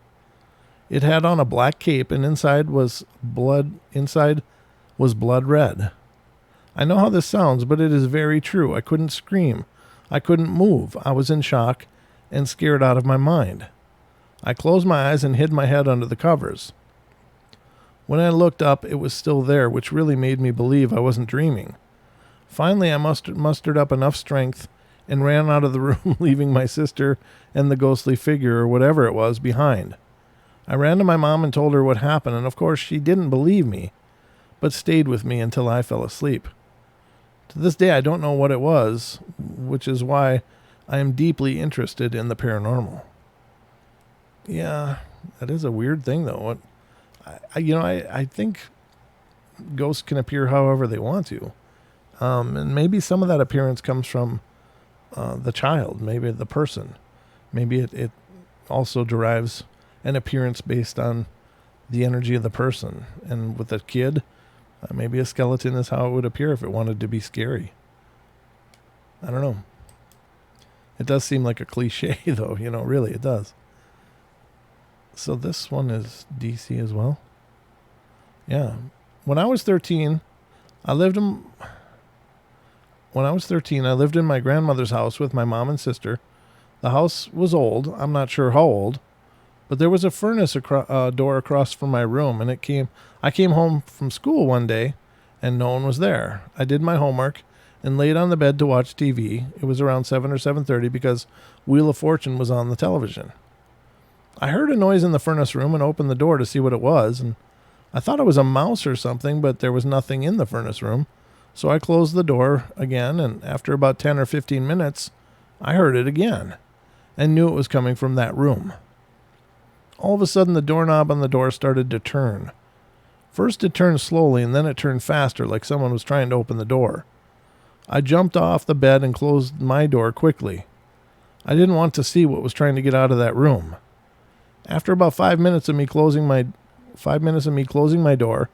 It had on a black cape, and inside was blood red. I know how this sounds, but it is very true. I couldn't scream. I couldn't move. I was in shock and scared out of my mind. I closed my eyes and hid my head under the covers. When I looked up, it was still there, which really made me believe I wasn't dreaming. Finally, I mustered up enough strength and ran out of the room, leaving my sister and the ghostly figure, or whatever it was, behind. I ran to my mom and told her what happened, and of course she didn't believe me, but stayed with me until I fell asleep. To this day, I don't know what it was, which is why I am deeply interested in the paranormal. Yeah, that is a weird thing, though. I think ghosts can appear however they want to. And maybe some of that appearance comes from the child, maybe the person. Maybe it also derives an appearance based on the energy of the person. And with a kid, maybe a skeleton is how it would appear if it wanted to be scary. I don't know. It does seem like a cliche, though, really, it does. So this one is DC as well. Yeah. When I was 13, I lived in my grandmother's house with my mom and sister. The house was old. I'm not sure how old, but there was a furnace door across from my room, and I came home from school one day, and no one was there. I did my homework and laid on the bed to watch TV. It was around 7 or 7:30 because Wheel of Fortune was on the television. I heard a noise in the furnace room and opened the door to see what it was, and I thought it was a mouse or something, but there was nothing in the furnace room. So I closed the door again, and after about 10 or 15 minutes, I heard it again and knew it was coming from that room. All of a sudden, the doorknob on the door started to turn. First it turned slowly, and then it turned faster, like someone was trying to open the door. I jumped off the bed and closed my door quickly. I didn't want to see what was trying to get out of that room. After about 5 minutes of me closing my door,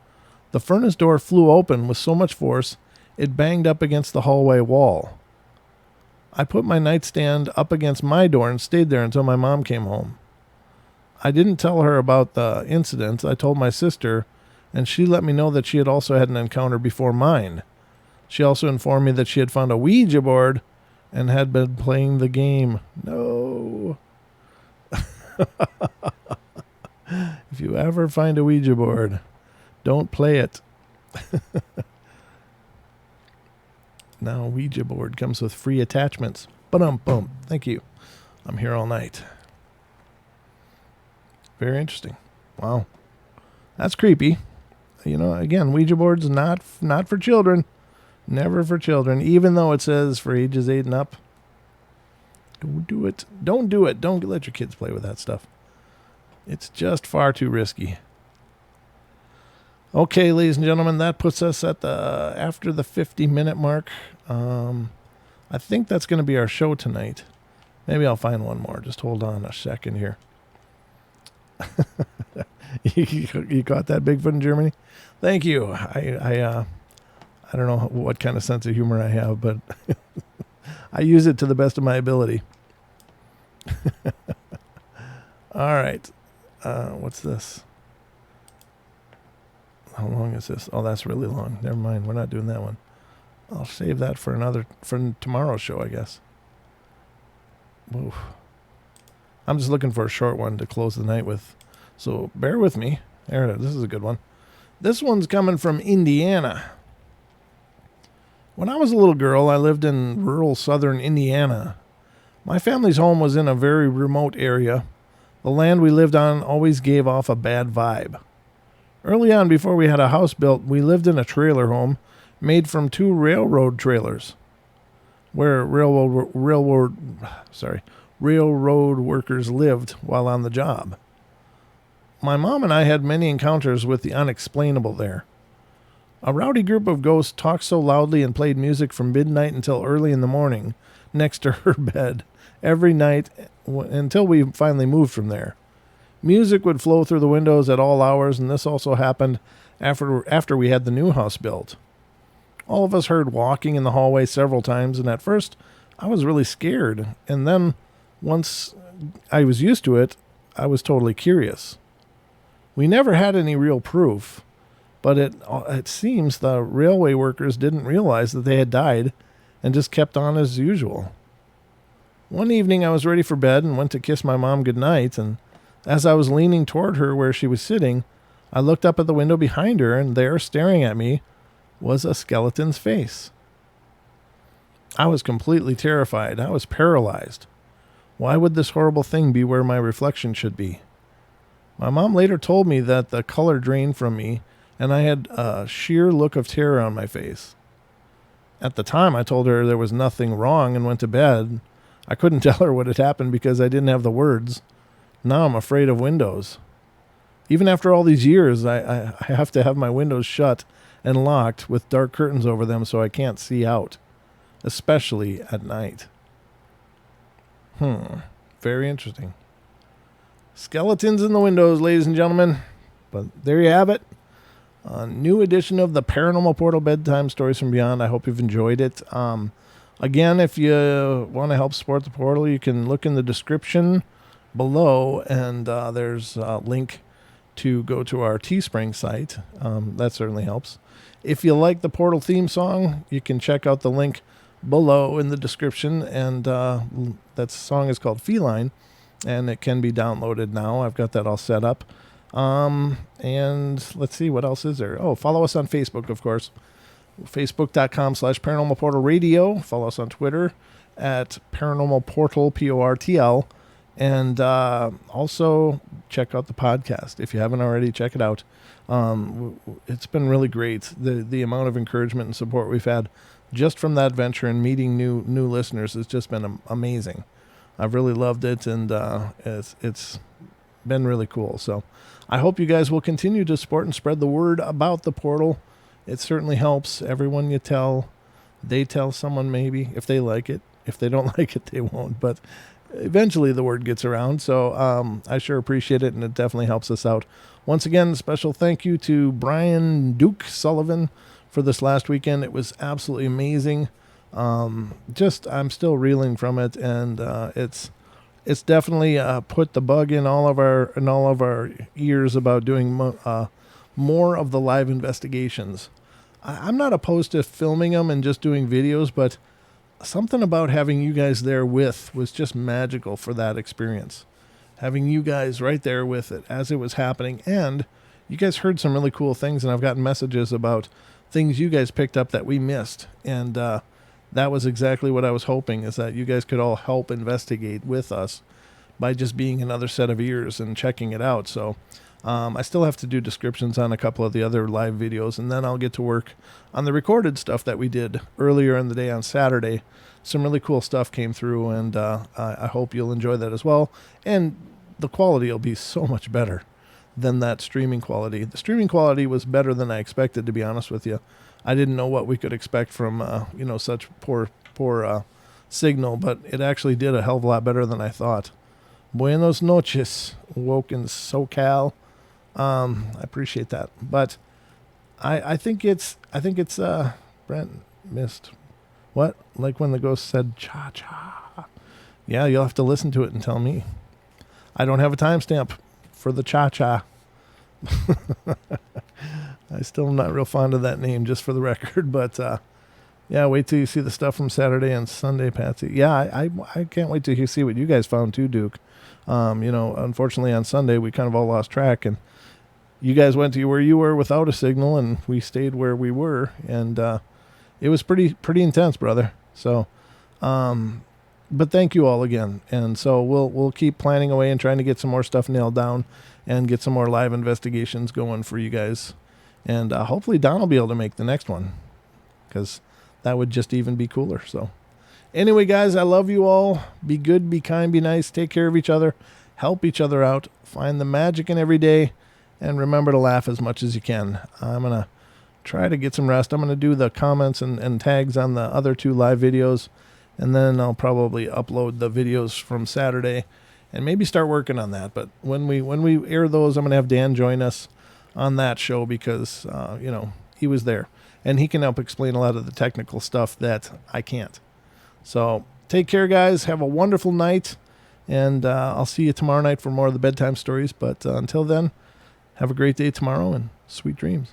the furnace door flew open with so much force it banged up against the hallway wall. I put my nightstand up against my door and stayed there until my mom came home. I didn't tell her about the incident. I told my sister, and she let me know that she had also had an encounter before mine. She also informed me that she had found a Ouija board and had been playing the game. No. If you ever find a Ouija board, don't play it. Now, Ouija board comes with free attachments. Ba-dum-bum. Thank you. I'm here all night. Very interesting. Wow. That's creepy. Again, Ouija board's not for children. Never for children, even though it says for ages 8 and up. Don't do it. Don't do it. Don't let your kids play with that stuff. It's just far too risky. Okay, ladies and gentlemen, that puts us at after the 50-minute mark. I think that's going to be our show tonight. Maybe I'll find one more. Just hold on a second here. You caught that, Bigfoot in Germany? Thank you. I don't know what kind of sense of humor I have, but I use it to the best of my ability. All right. What's this? How long is this? Oh, that's really long. Never mind. We're not doing that one. I'll save that for tomorrow's show, I guess. Oof. I'm just looking for a short one to close the night with. So bear with me. There it is. This is a good one. This one's coming from Indiana. When I was a little girl, I lived in rural southern Indiana. My family's home was in a very remote area. The land we lived on always gave off a bad vibe. Early on, before we had a house built, we lived in a trailer home made from 2 railroad trailers, where railroad workers lived while on the job. My mom and I had many encounters with the unexplainable there. A rowdy group of ghosts talked so loudly and played music from midnight until early in the morning next to her bed every night until we finally moved from there. Music would flow through the windows at all hours, and this also happened after we had the new house built. All of us heard walking in the hallway several times, and at first I was really scared, and then once I was used to it, I was totally curious. We never had any real proof, but it seems the railway workers didn't realize that they had died and just kept on as usual. One evening I was ready for bed and went to kiss my mom goodnight, and as I was leaning toward her where she was sitting, I looked up at the window behind her, and there, staring at me, was a skeleton's face. I was completely terrified. I was paralyzed. Why would this horrible thing be where my reflection should be? My mom later told me that the color drained from me, and I had a sheer look of terror on my face. At the time, I told her there was nothing wrong and went to bed. I couldn't tell her what had happened because I didn't have the words. Now I'm afraid of windows. Even after all these years, I have to have my windows shut and locked with dark curtains over them so I can't see out, especially at night. Very interesting. Skeletons in the windows, ladies and gentlemen. But there you have it. A new edition of the Paranormal Portal Bedtime Stories from Beyond. I hope you've enjoyed it. Again, if you want to help support the portal, you can look in the description below, and there's a link to go to our Teespring site. That certainly helps. If you like the portal theme song, you can check out the link below in the description, and that song is called Feline, and it can be downloaded now. I've got that all set up. And let's see, what else is there? Oh, follow us on Facebook, of course. Facebook.com/Paranormal Portal Radio. Follow us on Twitter at Paranormal Portal, PORTL. And also check out the podcast. If you haven't already, check it out. It's been really great. The amount of encouragement and support we've had just from that venture and meeting new listeners has just been amazing. I've really loved it, and it's been really cool. So I hope you guys will continue to support and spread the word about the portal. It certainly helps. Everyone you tell, they tell someone maybe if they like it. If they don't like it, they won't. But eventually the word gets around. So I sure appreciate it, and it definitely helps us out. Once again, special thank you to Brian Duke Sullivan for this last weekend. It was absolutely amazing. I'm still reeling from it, and it's definitely put the bug in all of our ears about doing more of the live investigations. I'm not opposed to filming them and just doing videos, but something about having you guys there with was just magical for that experience. Having you guys right there with it as it was happening, and you guys heard some really cool things, and I've gotten messages about things you guys picked up that we missed, and that was exactly what I was hoping, is that you guys could all help investigate with us by just being another set of ears and checking it out. So I still have to do descriptions on a couple of the other live videos, and then I'll get to work on the recorded stuff that we did earlier in the day on Saturday. Some really cool stuff came through, and I hope you'll enjoy that as well. And the quality will be so much better than that streaming quality. The streaming quality was better than I expected, to be honest with you. I didn't know what we could expect from such poor signal, but it actually did a hell of a lot better than I thought. Buenos noches, woke in SoCal. I appreciate that, but I think it's Brent missed what, like when the ghost said cha cha. Yeah, you'll have to listen to it and tell me. I don't have a timestamp for the cha cha. I still am not real fond of that name, just for the record, but yeah, wait till you see the stuff from Saturday and Sunday, Patsy. Yeah, I can't wait till you see what you guys found too, Duke. Unfortunately on Sunday we kind of all lost track, and you guys went to where you were without a signal, and we stayed where we were, and it was pretty intense, brother. So, but thank you all again, and so we'll keep planning away and trying to get some more stuff nailed down and get some more live investigations going for you guys, and hopefully Don will be able to make the next one, because that would just even be cooler. So anyway, guys, I love you all. Be good, be kind, be nice, take care of each other, help each other out, find the magic in every day, and remember to laugh as much as you can. I'm going to try to get some rest. I'm going to do the comments and tags on the other 2 live videos, and then I'll probably upload the videos from Saturday and maybe start working on that. But when we air those, I'm going to have Dan join us on that show, because he was there, and he can help explain a lot of the technical stuff that I can't. So take care, guys. Have a wonderful night, and I'll see you tomorrow night for more of the bedtime stories. But until then, have a great day tomorrow, and sweet dreams.